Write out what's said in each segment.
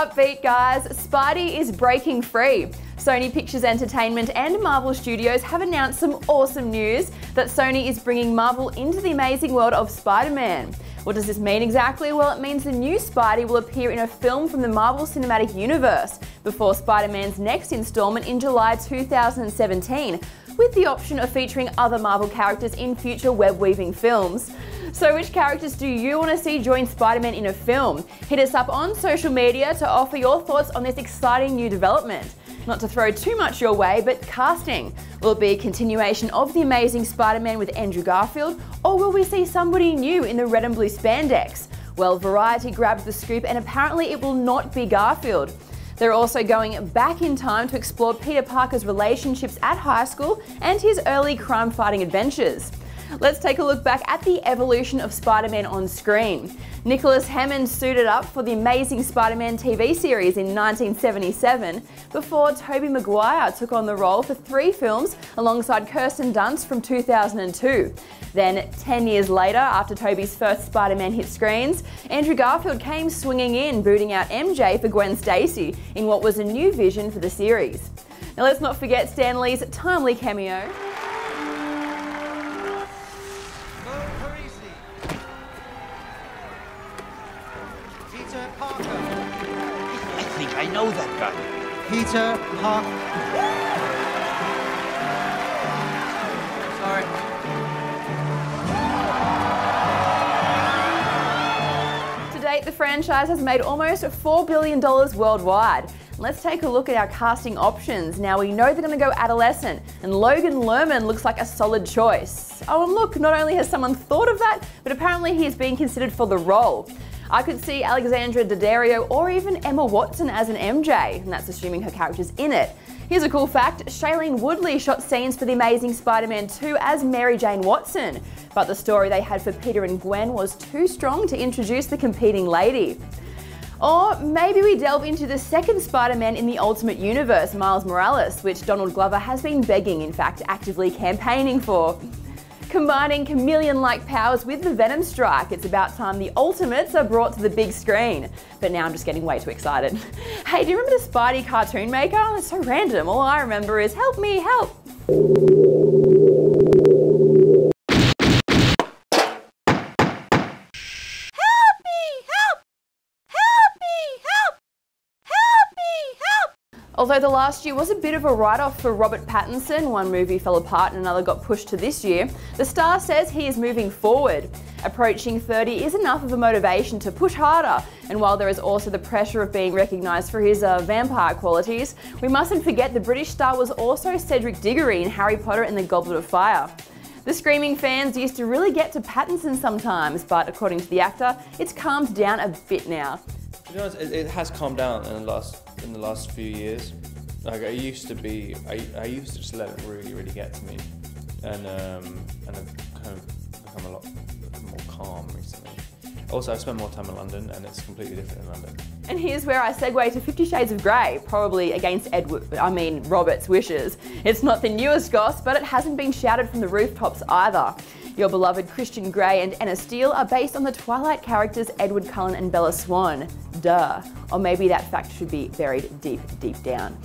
Upbeat, guys, Spidey is breaking free. Sony Pictures Entertainment and Marvel Studios have announced some awesome news that Sony is bringing Marvel into the amazing world of Spider-Man. What does this mean exactly? Well, it means the new Spidey will appear in a film from the Marvel Cinematic Universe before Spider-Man's next installment in July 2017, with the option of featuring other Marvel characters in future web-weaving films. So which characters do you want to see join Spider-Man in a film? Hit us up on social media to offer your thoughts on this exciting new development. Not to throw too much your way, but casting. Will it be a continuation of The Amazing Spider-Man with Andrew Garfield, or will we see somebody new in the red and blue spandex? Well, Variety grabbed the scoop and apparently it will not be Garfield. They're also going back in time to explore Peter Parker's relationships at high school and his early crime-fighting adventures. Let's take a look back at the evolution of Spider-Man on screen. Nicholas Hammond suited up for The Amazing Spider-Man TV series in 1977 before Tobey Maguire took on the role for 3 films alongside Kirsten Dunst from 2002. Then, 10 years later, after Tobey's first Spider-Man hit screens, Andrew Garfield came swinging in, booting out MJ for Gwen Stacy in what was a new vision for the series. Now let's not forget Stan Lee's timely cameo. Peter Parker. I think I know that guy. Peter Parker. Sorry. To date, the franchise has made almost $4 billion worldwide. Let's take a look at our casting options. Now we know they're going to go adolescent, and Logan Lerman looks like a solid choice. Oh, and look, not only has someone thought of that, but apparently he is being considered for the role. I could see Alexandra Daddario or even Emma Watson as an MJ, and that's assuming her character's in it. Here's a cool fact, Shailene Woodley shot scenes for The Amazing Spider-Man 2 as Mary Jane Watson, but the story they had for Peter and Gwen was too strong to introduce the competing lady. Or maybe we delve into the second Spider-Man in the Ultimate Universe, Miles Morales, which Donald Glover has been begging, in fact actively campaigning for. Combining chameleon-like powers with the Venom strike, it's about time the Ultimates are brought to the big screen. But now I'm just getting way too excited. Hey, do you remember the Spidey cartoon maker? It's so random. All I remember is help me, help. Although the last year was a bit of a write-off for Robert Pattinson, one movie fell apart and another got pushed to this year, the star says he is moving forward. Approaching 30 is enough of a motivation to push harder, and while there is also the pressure of being recognised for his vampire qualities, we mustn't forget the British star was also Cedric Diggory in Harry Potter and the Goblet of Fire. The screaming fans used to really get to Pattinson sometimes, but according to the actor, it's calmed down a bit now. To be honest, it has calmed down in the last few years. Like I used to just let it really get to me, and I've kind of become a lot more calm recently. Also, I've spent more time in London, and it's completely different in London. And here's where I segue to 50 Shades of Grey, probably against Robert's wishes. It's not the newest goss, but it hasn't been shouted from the rooftops either. Your beloved Christian Grey and Anna Steele are based on the Twilight characters Edward Cullen and Bella Swan. Duh. Or maybe that fact should be buried deep down.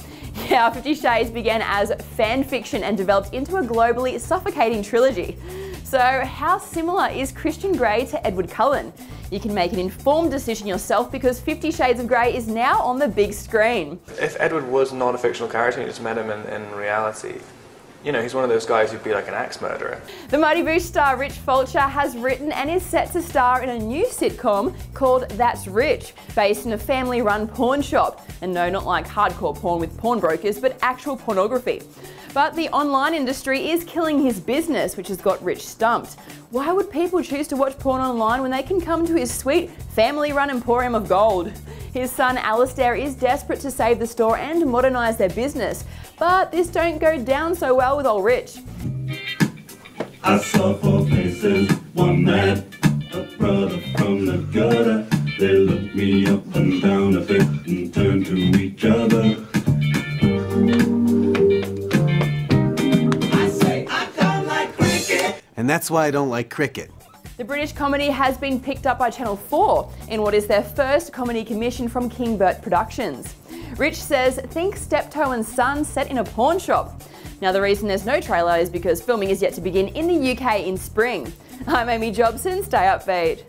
Yeah, 50 Shades began as fan fiction and developed into a globally suffocating trilogy. So how similar is Christian Grey to Edward Cullen? You can make an informed decision yourself because 50 Shades of Grey is now on the big screen. If Edward was not a fictional character and you just met him in reality, you know, he's one of those guys who'd be like an axe murderer. The Mighty Boosh star Rich Fulcher has written and is set to star in a new sitcom called That's Rich, based in a family-run pawn shop. And no, not like hardcore porn with pawnbrokers, but actual pornography. But the online industry is killing his business, which has got Rich stumped. Why would people choose to watch porn online when they can come to his sweet, family-run emporium of gold? His son Alistair is desperate to save the store and modernise their business, but this don't go down so well with old Rich. I saw 4 faces, one man, a brother from the gutter. They looked me up and down a bit and turned to each other. I say I don't like cricket. And that's why I don't like cricket. The British comedy has been picked up by Channel 4 in what is their first comedy commission from King Bert Productions. Rich says, think Steptoe and Son set in a pawn shop. Now the reason there's no trailer is because filming is yet to begin in the UK in spring. I'm Amy Jobson, stay upbeat.